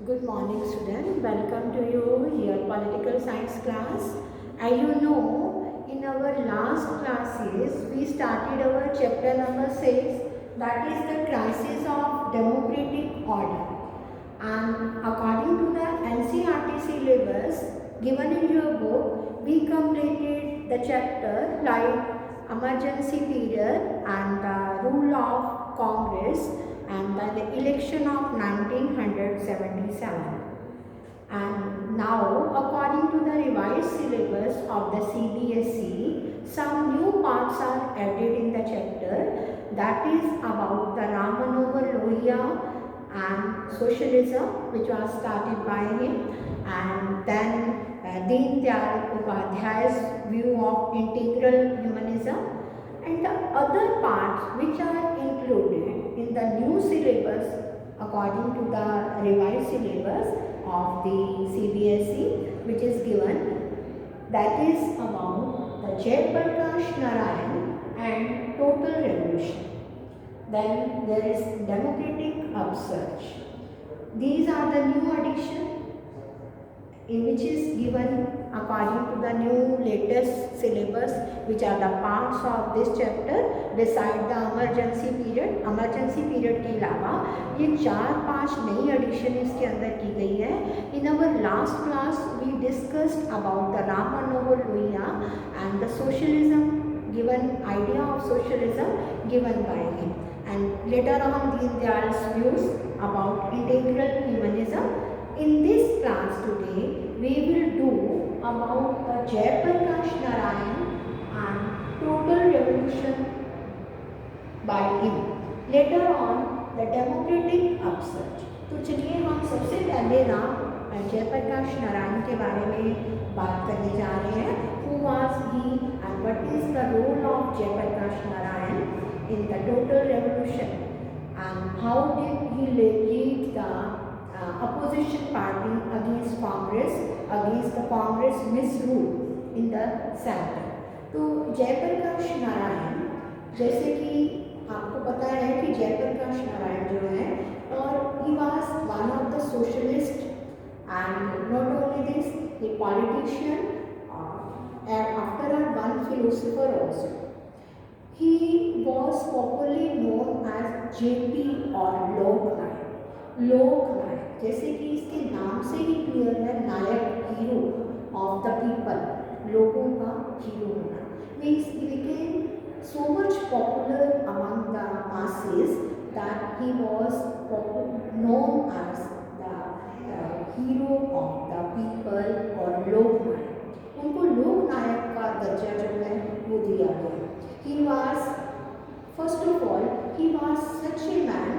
Good morning, student. Welcome to your political science class. As you know, in our last classes, we started our chapter number 6, that is the crisis of democratic order. And according to the NCERT syllabus given in your book, we completed the chapter like emergency period and the rule of Congress and the election of 1977. And now, according to the revised syllabus of the CBSE, some new parts are added in the chapter, that is about the Ram Manohar Lohia and socialism, which was started by him, and then Deen Dayal Upadhyay's view of integral humanism, and the other parts which are included in the new syllabus according to the revised syllabus of the CBSE, which is given, that is about the Jayaprakash Narayan and total revolution. Then there is democratic upsurge. These are the new addition which is given according to the new latest syllabus, which are the parts of this chapter beside the emergency period. emergency period के अलावा ये 4-5 नई addition इसके अंदर की गई है. In our last class we discussed about the Ram Manohar Lohia and the socialism, given idea of socialism given by him, and later on Deen Dayal's views about integral humanism. In this class today, we will do about the Jayaprakash Narayan and total revolution by him. Later on, the democratic upsurge. तो चलिए हम सबसे पहले जयप्रकाश नारायण के बारे में बात करने जा रहे हैं. Who was he and what is the role of Jayaprakash Narayan in the total revolution, and how did he lead the opposition party against the Congress misrule in the center. तो जयप्रकाश नारायण, जैसे कि आपको पता है कि जयप्रकाश नारायण जो है, और he was one of the socialist and not only this, a politician and after all one philosopher also. He was popularly known as JP or लोक नायक, जैसे कि इसके नाम से ही क्लियर है, नायक, हीरो ऑफ द पीपल, लोगों का हीरो होना. Means he became so much popular among the masses that he was known as the hero of the people or लोक नायक. उनको लोक नायक का दर्जा जो है वो दिया गया. He was, first of all, he was such a man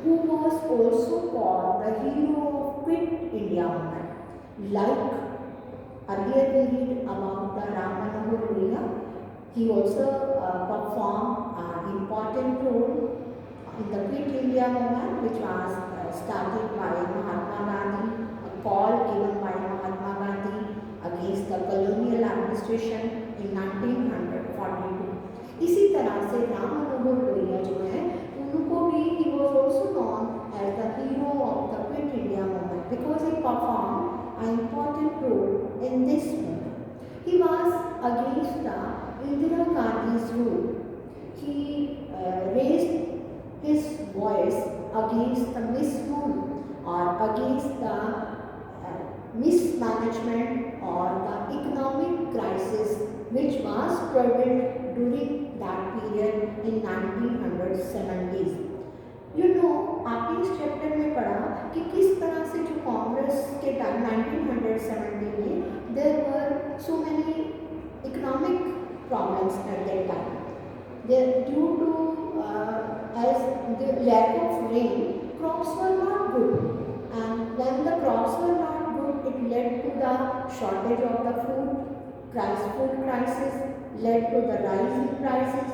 who was also called the hero of Quit India movement. Like earlier we read about the Ram Manohar Lohia, he also performed an important role in the Quit India movement, which was started by Mahatma Gandhi, a call given by Mahatma Gandhi against the colonial administration in 1942. इसी तरह से राम मनोहर लोहिया जो है, उनको भी he was also known as the hero of the Quit India movement because he performed an important role in this movement. He was against the Indira Gandhi's rule. He raised his voice against the misrule or against the mismanagement or the economic crisis which was prevalent during that period in 1970s. You know, आपने इस chapter में पढ़ा कि किस तरह से जो कांग्रेस के टाइम 1970 में there were so many economic problems at that time. Due to as the lack of rain, crops were not good, and when the crops were not good, it led to the shortage of the food crisis, led to the rise in prices.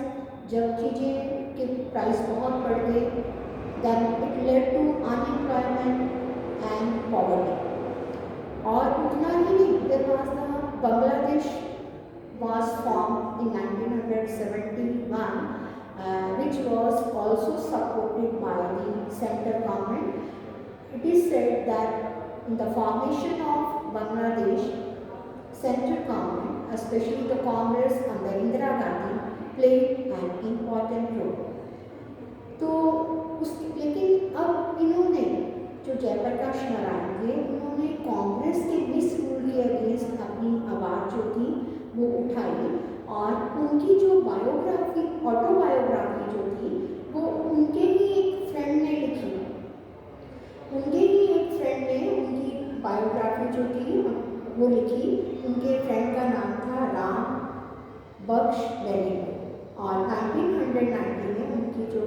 जब चीज़ें के price बहुत बढ़ गए, then it led to unemployment and poverty. और उतना ही नहीं, there was the Bangladesh was formed in 1971, which was also supported by the central government, It is said that in the formation of Bangladesh, central government, especially the Congress under Indira Gandhi, played an important role. तो उस लेकिन अब इन्होंने जो जयप्रकाश नारायण थे उन्होंने कांग्रेस के miss rule के अगेंस्ट अपनी आवाज़ जो थी वो उठाई और उनकी जो बायोग्राफी ऑटोबायोग्राफी जो थी वो उनके ही एक फ्रेंड ने लिखी। उनके ही एक फ्रेंड ने उनकी बायोग्राफी जो थी वो लिखी। उनके फ्रेंड का नाम था राम बख्श वेलिंग और 1990 में उनकी जो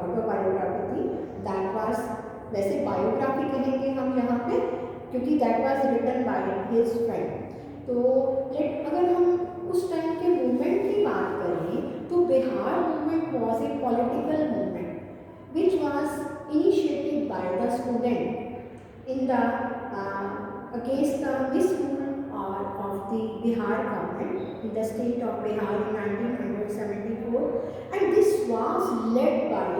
ऑटोबायोग्राफी थी दैट वाज, वैसे बायोग्राफी कहेंगे हम यहाँ पे क्योंकि that was written by his friend. तो अगर हम उस टाइम के मूवमेंट की बात करें तो Bihar movement was a political movement which was initiated by the student in the against the misrule of the Bihar government in the state of Bihar in 1974, and this was led by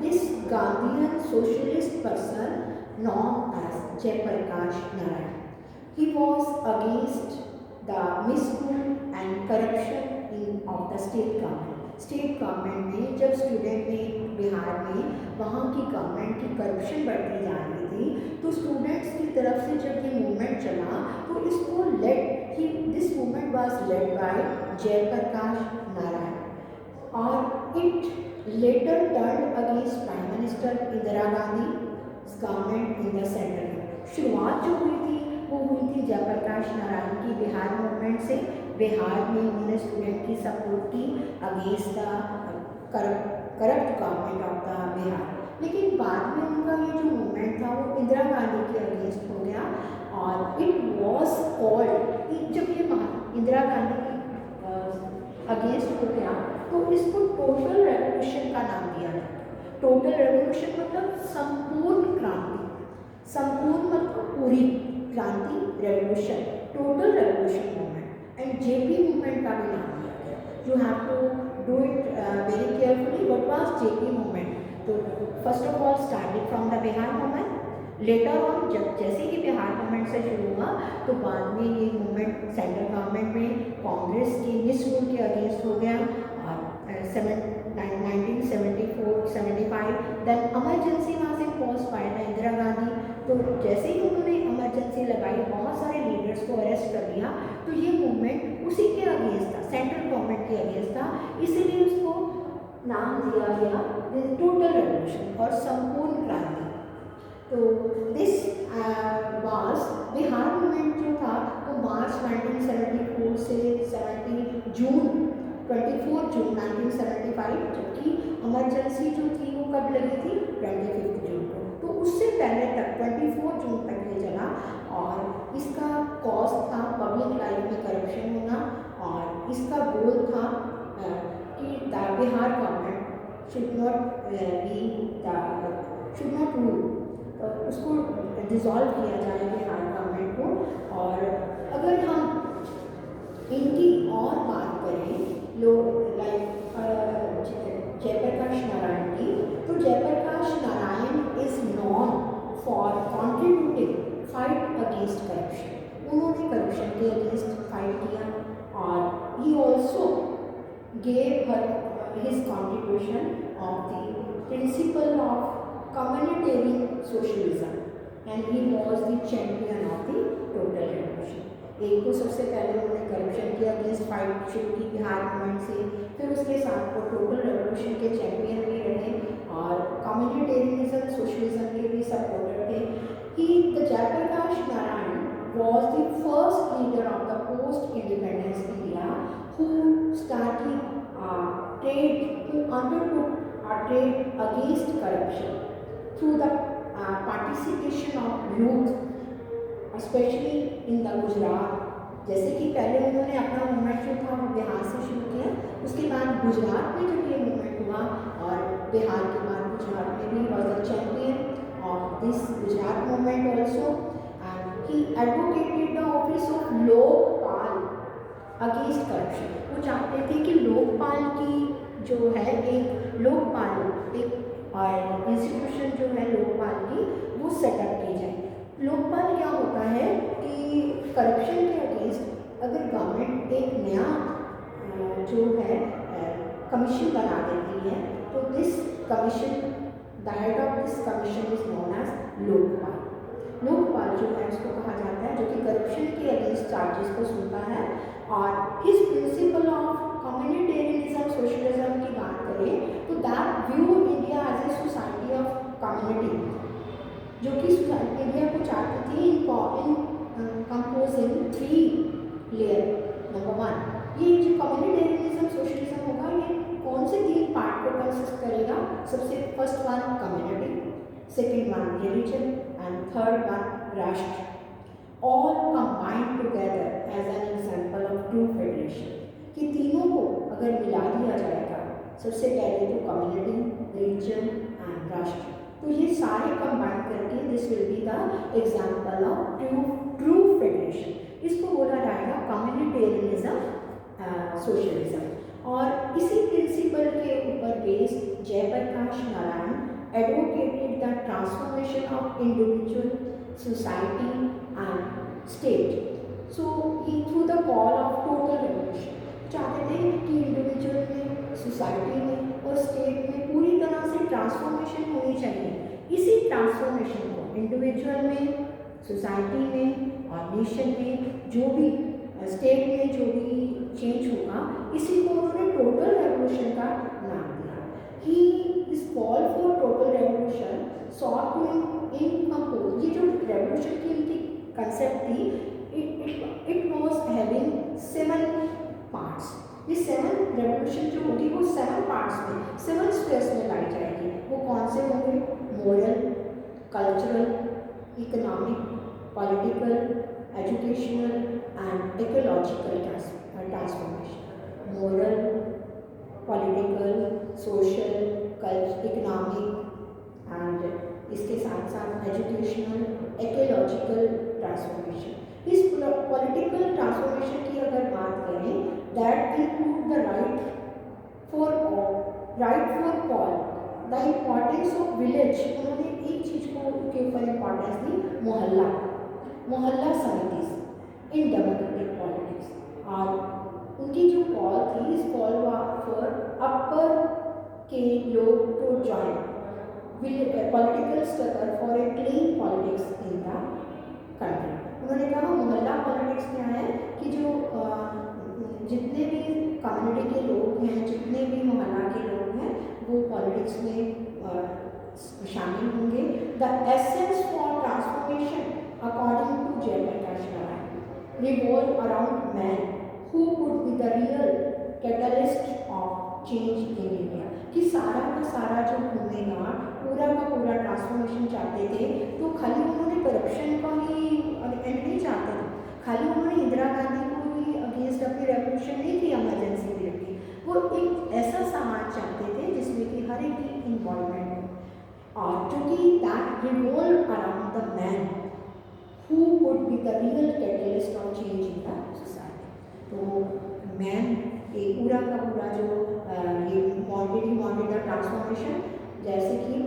this Gandhian socialist person known as Jayaprakash Narayan. He was against the misrule and corruption of the state government. State government में जब student ने बिहार में वहाँ की government की corruption बढ़ती जा रही थी तो स्टूडेंट्स की तरफ से जब ये मूवमेंट चला तो इसको this movement was led by Jayaprakash Narayan और it later turned against prime minister Indira Gandhi government in the centre. शुरुआत जो हुई थी वो हुई थी जयप्रकाश नारायण की बिहार मूवमेंट से। बिहार में उन्होंने स्टूडेंट की सपोर्ट की against the corrupt government of the Bihar. लेकिन बाद में उनका ये जो मूवमेंट था वो इंदिरा गांधी के अगेंस्ट हो गया और इट वॉज कॉल्ड, जब ये इंदिरा गांधी के अगेंस्ट हो गया तो इसको टोटल रेवोल्यूशन का नाम दिया गया। टोटल रेवोल्यूशन मतलब संपूर्ण क्रांति, संपूर्ण मतलब पूरी क्रांति, revolution, total revolution movement and JP movement का भी नाम दिया गया। You have to do it very carefully. What was JP movement? तो first of all started from the Bihar movement, later on जब जैसे ही बिहार मूवमेंट से शुरू हुआ तो बाद में ये मूवमेंट सेंट्रल गवर्नमेंट में कांग्रेस के मिस रूल के अगेंस्ट हो गया और 1974-75 then emergency was imposed by the Indira Gandhi. तो जैसे ही उन्होंने इमरजेंसी लगाई बहुत सारे लीडर्स को अरेस्ट कर लिया तो ये मूवमेंट उसी के अगेंस्ट था, सेंट्रल गवर्नमेंट के अगेंस्ट था, इसीलिए उसको नाम दिया गया टोटल रेवोल्यूशन और संपूर्ण क्रांति। तो दिस वाज बिहार मूवमेंट जो था वो मार्च 1974 से 24 जून 1975, जबकि इमरजेंसी जो थी वो कब लगी थी? 25 जून को। तो उससे पहले तक 24 जून तक ये चला और इसका कॉज था पब्लिक लाइफ में करप्शन होना और इसका गोल था कि the Bihar government should not rule, उसको डिसॉल्व किया जाए बिहार गवर्नमेंट को। और अगर हम इनकी और बात करें जयप्रकाश नारायण की, तो Jayaprakash Narayan is known for contributing fight against corruption. उन्होंने करप्शन के अगेंस्ट फाइट किया और he also gave his contribution of the principle of communitarian socialism and he was the champion of the total revolution। एक तो सबसे पहले उन्होंने करप्शन के अगेंस्ट फाइट शुरू की बिहार गवर्नमेंट से, फिर उसके साथ वो टोटल रेवोल्यूशन के चैंपियन भी रहे और कम्युनिटेरियनिज्म सोशलिज्म के भी सपोर्टर थे। The Jayaprakash Narayan was the first leader of the post-independence India who undertook a trade against corruption through the participation of youth, especially in the Gujarat। जैसे कि पहले उन्होंने अपना मूवमेंट जो था वो बिहार से शुरू किया, उसके बाद गुजरात में जब ये मूवमेंट हुआ और बिहार के बाद गुजरात में भी was the champion of this Gujarat movement also। He advocated the office of Lokpal against corruption. वो चाहते थे कि लोकपाल की जो है एक इंस्टीट्यूशन जो है लोकपाल की वो सेटअप की जाए। लोकपाल क्या होता है कि करप्शन के अगेंस्ट अगर गवर्नमेंट एक नया जो है कमीशन बना देती है तो this commission, the head of this commission is known as Lokpal. Lokpal जो है उसको कहा जाता है जो कि करप्शन के अगेंस्ट चार्जेस को सुनता है। और इस प्रिंसिपल ऑफ कम्युनिटेरियनिज्म सोशलिज्म की बात करें तो that view India as a society of community, जो कि इंडिया को चाहती थी इन कंपोजिंग 3 लेयर। नंबर 1, ये जो कम्युनिटेरियनिज्म सोशलिज्म होगा ये कौन से 3 पार्ट को कंसिस्ट करेगा? सबसे first one community, second one religion and third one राष्ट्र, all combined together as an example of true federation. कि तीनों को अगर मिला दिया जाएगा, सबसे पहले तो कम्युनिटी, रिलीजन एंड राष्ट्र, तो ये सारे कंबाइन करके this will be the example of true federation. इसको बोला जाएगा कम्युनिटेरियनिज्म सोशलिज्म। और इसी प्रिंसिपल के ऊपर based Jayaprakash Narayan advocated the transformation of individual, society and state. So he through the call of total revolution चाहते थे कि इंडिविजुअल में, सोसाइटी में और स्टेट में पूरी तरह से ट्रांसफॉर्मेशन होनी चाहिए। इसी ट्रांसफॉर्मेशन को इंडिविजुअल में, सोसाइटी में और नेशन में, जो भी स्टेट में जो भी चेंज होगा, इसी को उन्होंने टोटल रेवोल्यूशन का नाम दिया। He is call for total revolution sought to encompass. ये जो रेवोल्यूशन की इनकी कंसेप्ट थी, इट वॉज हैविंग 7 पार्ट्स। ये 7 रेवोल्यूशन जो होगी वो 7 पार्ट्स में, 7 स्पेयर्स में लाई जाएगी। वो कौन से होंगे? Moral, cultural, economic, political, educational and ecological transformation. Moral, political, social, economic and इसके साथ साथ एजुकेशनल, इकोलॉजिकल ट्रांसफॉर्मेशन। इस पॉलिटिकल ट्रांसफॉर्मेशन की अगर बात करें, that include the right for call, the importance of village. उन्होंने एक चीज को के ऊपर इम्पॉर्टेंस दी, मोहल्ला समिति इन डेमोक्रेटिक पॉलिटिक्स। और उनकी जो कॉल थी, इस कॉल फॉर अपर के लोग to join political struggle for a clean politics in the country. उन्होंने कहा मोहल्ला पॉलिटिक्स क्या है कि जो जितने भी कम्युनिटी के लोग हैं, जितने भी मोहल्ला के लोग हैं, वो पॉलिटिक्स में शामिल होंगे। The essence for transformation according to Jayaprakash Narayan revolve around man who would be the real catalyst of change in India. कि सारा का सारा जो घूमेगा, पूरा का पूरा ट्रांसफॉर्मेशन चाहते थे, तो खाली उन्होंने करप्शन का ही एंड नहीं चाहते थे, खाली उन्होंने इंदिरा गांधी को ही अगेंस्ट अपनी रेवोल्यूशन नहीं की, इमरजेंसी पीरियड की। वो एक ऐसा समाज चाहते थे जिसमें कि हर एक की इन्वॉल्वमेंट हो, और क्योंकि that revolve around the man who would be the real catalyst of change in the society. तो मैन ये पूरा का पूरा जो ये wanted the transformation, जैसे कि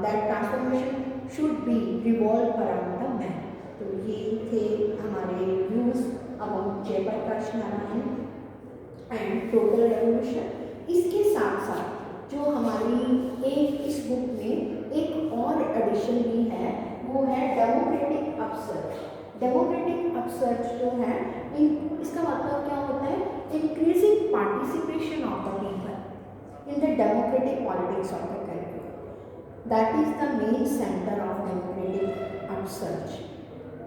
that transformation should be revolve around the man. तो ये थे हमारे views about Jayaprakash Narayan and total revolution. इसके साथ साथ जो हमारी एक इस बुक में एक और एडिशन भी है, वो है डेमोक्रेटिक अपसर्च। डेमोक्रेटिक अपसर्च जो है, इसका मतलब क्या होता है? Increasing participation of the people in the democratic politics of the country. That is the main centre of democratic upsurge.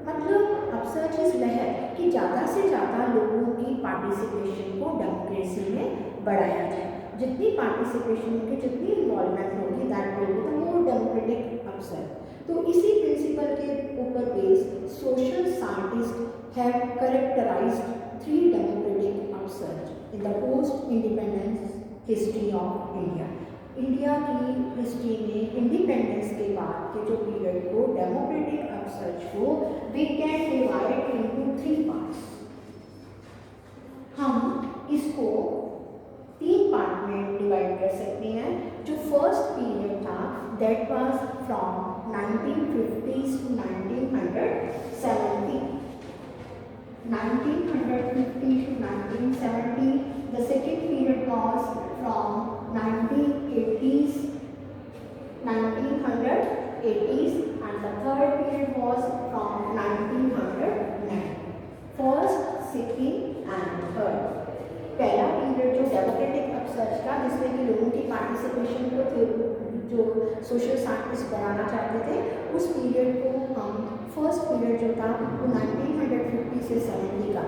मतलब अपसर्च इज लहर कि ज़्यादा से ज़्यादा लोगों की पार्टिसिपेशन को डेमोक्रेसी में बढ़ाया जाए। जितनी पार्टिसिपेशन होगी, जितनी इन्वॉल्वमेंट होगी, that will be the more democratic upsurge. तो इसी प्रिंसिपल के ऊपर based social scientist have characterized 3 democratic upsurge in the post independence history of India. India की हिस्ट्री में इंडिपेंडेंस के बाद के जो पीरियड को, डेमोक्रेटिक अपसर्च को we can divide into 3 parts. हम इसको 3 पार्ट में डिवाइड कर सकते हैं। जो फर्स्ट पीरियड था, that was from 1950s to 1970. 1950 to 1970. The second period was from 1980s and the third period was from 1990. First, second and third. पहला period जो डेमोक्रेटिक अपसर्च था, जिसमें कि लोगों की पार्टिसिपेशन को जो सोशल साइंटिस्ट बनाना चाहते थे, उस पीरियड को हम फर्स्ट पीरियड जो था वो 1950 से 70 का.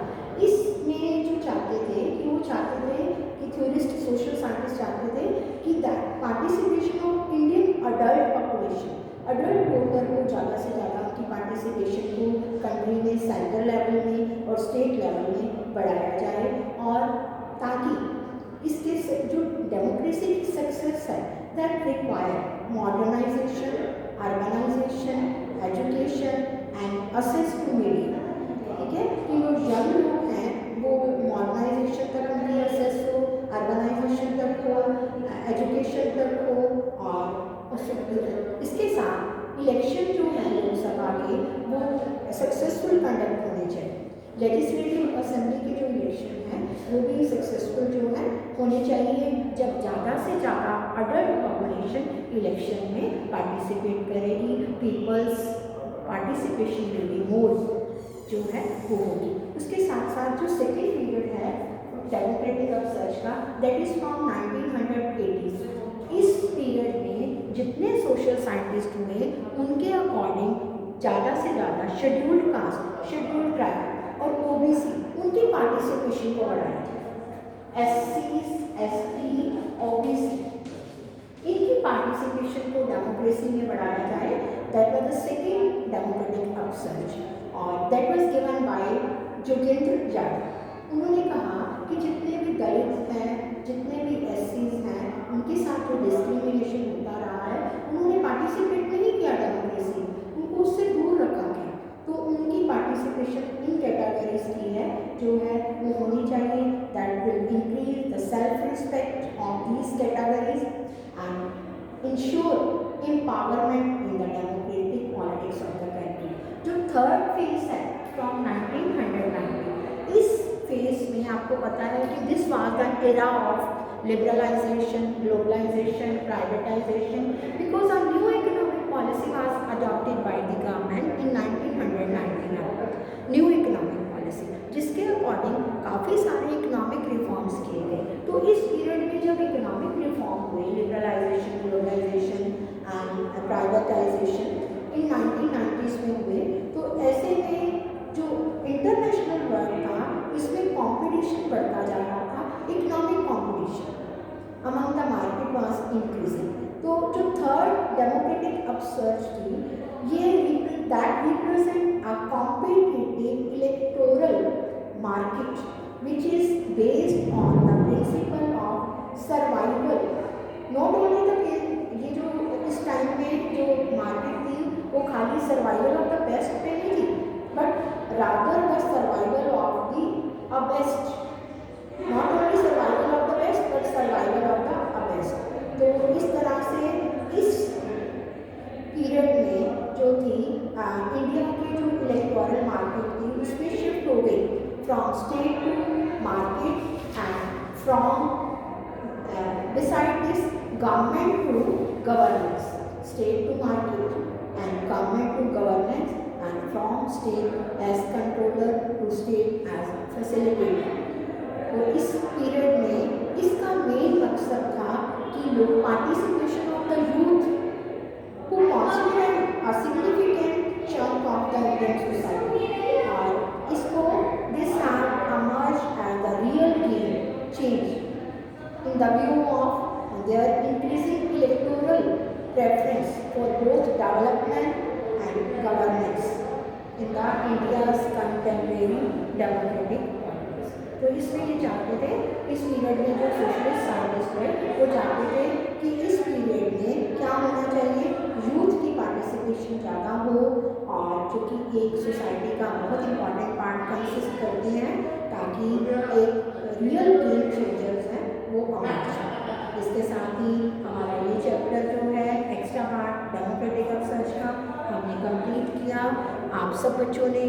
इसमें जो चाहते थे कि वो चाहते थे कि थ्योरिस्ट सोशल साइंटिस्ट चाहते थे कि that participation of Indian adult population, adult voter को ज़्यादा से ज़्यादा उनकी पार्टिसिपेशन को कंट्री में सेंट्रल लेवल में और स्टेट लेवल में बढ़ाया जाए, और ताकि इसके जो डेमोक्रेसी की सक्सेस है that require modernisation, urbanisation, education and access to media. ठीक है, कि जो यंग लोग हैं वो मॉडर्नाइजेशन तक उनकी एक्सेस हो, अर्बनाइजेशन तक हो, एजुकेशन तक हो, और इसके साथ इलेक्शन जो है लोकसभा के वो सक्सेसफुल कंडक्ट होने चाहिए. लेजिस्लेटिव असेंबली के जो इलेक्शन है वो भी सक्सेसफुल जो है होने चाहिए, जब ज़्यादा से ज़्यादा अडल्ट पॉपुलेशन इलेक्शन में पार्टिसिपेट करेगी. Peoples participation will be more जो है वो होगी. उसके साथ साथ जो सेकेंड पीरियड है डेमोक्रेटिक अपसर्च का, दैट इज़ फ्रॉम 1980s. इस पीरियड में जितने सोशल साइंटिस्ट हुए उनके अकॉर्डिंग ज़्यादा से ज़्यादा शेड्यूल्ड कास्ट, शेड्यूल्ड ट्राइब और ओबीसी उनकी पार्टिसिपेशन को बढ़ाया जाए. एससीज, एसटी, ओबीसी इनकी पार्टिसिपेशन को डेमोक्रेसी में बढ़ाया जाए. That was the second democratic upsurge, और that was given by Jogendra Jat. उन्होंने कहा कि जितने भी दलित हैं, जितने भी एससीज हैं, उनके साथ जो डिस्क्रिमिनेशन होता रहा है, उन्होंने पार्टिसिपेट नहीं किया डेमोक्रेसी, उनको उससे दूर रखा गया. तो उनकी पार्टिसिपेशन इन कैटेगरीज की है जो है वो होनी चाहिए. That will increase the self respect of these categories and ensure empowerment in the democratic politics of the country. जो थर्ड फेज है फ्रॉम 1990, इस फेज में आपको पता है कि this was the era of liberalization, globalization, privatization, because a new economic policy was adopted by the government in 1999. New economic policy जिसके according काफ़ी सारे इकोनॉमिक रिफॉर्म्स किए गए. तो इस पीरियड में जब इकोनॉमिक रिफॉर्म हुए, liberalisation, globalisation and privatisation in 1990s में हुए, तो ऐसे में जो इंटरनेशनल वर्ल्ड था इसमें कंपटीशन बढ़ता जा रहा था. Economic competition among the market was increasing. तो जो थर्ड डेमोक्रेटिक अपसर्च थी, ये that represent a competitive electoral market which is based on the principle of survival. Not only the ये जो इस टाइम में जो मार्केट थी वो खाली सर्वाइवल ऑफ द बेस्ट पे नहीं थी, but rather the survival of the best. Not only survival of the best but survival of the best. तो इस तरह से इस पीरियड में जो थी इंडिया की जो इलेक्टोरल मार्केट थी उसमें शिफ्ट हो गई from state to market and from beside this government to governance, state to market and government to governance, and from state as controller to state as facilitator. तो इस period में इसका main मकसद था कि लोग participation of the youth who constitute a significant chunk of the Indian society, और इसको this have emerged as the real game change in the view of their increasing electoral preference for both development and governance in the India's contemporary democratic politics. तो इसमें ये चाहते थे, इस period में जो सोशलिस्ट साइंटिस्ट थे वो चाहते थे कि इस पीरियड में क्या होना चाहिए, यूथ की पार्टिसिपेशन ज़्यादा हो, और जो कि एक सोसाइटी का बहुत इंपॉर्टेंट पार्ट कंसिस्ट करते हैं, ताकि एक रियल गेम चेंजर्स हैं वो अमर्ज. इसके साथ ही हमारा ये चैप्टर जो है extra part democratic of search का हमने कंप्लीट किया। आप सब बच्चों ने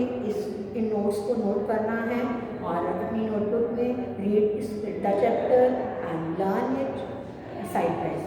इन नोट्स को नोट करना है और अपनी नोटबुक में read the chapter and learn it side by side.